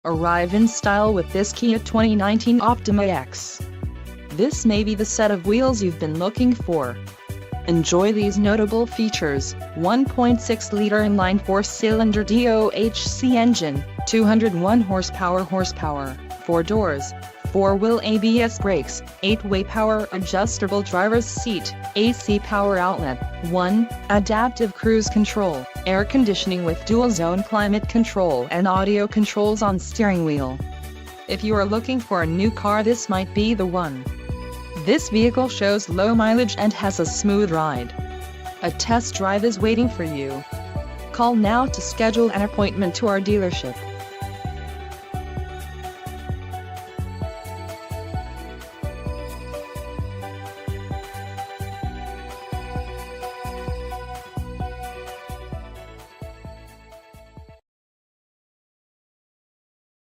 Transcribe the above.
Arrive in style with this Kia 2019 Optima EX. This may be the set of wheels you've been looking for. Enjoy these notable features: 1.6-liter inline 4-cylinder DOHC engine, 201 horsepower, 4 doors, 4-wheel ABS brakes, 8-way power adjustable driver's seat, AC power outlet, 1 adaptive cruise control, air conditioning with dual-zone climate control and audio controls on steering wheel. If you are looking for a new car, this might be the one. This vehicle shows low mileage and has a smooth ride. A test drive is waiting for you. Call now to schedule an appointment to our dealership.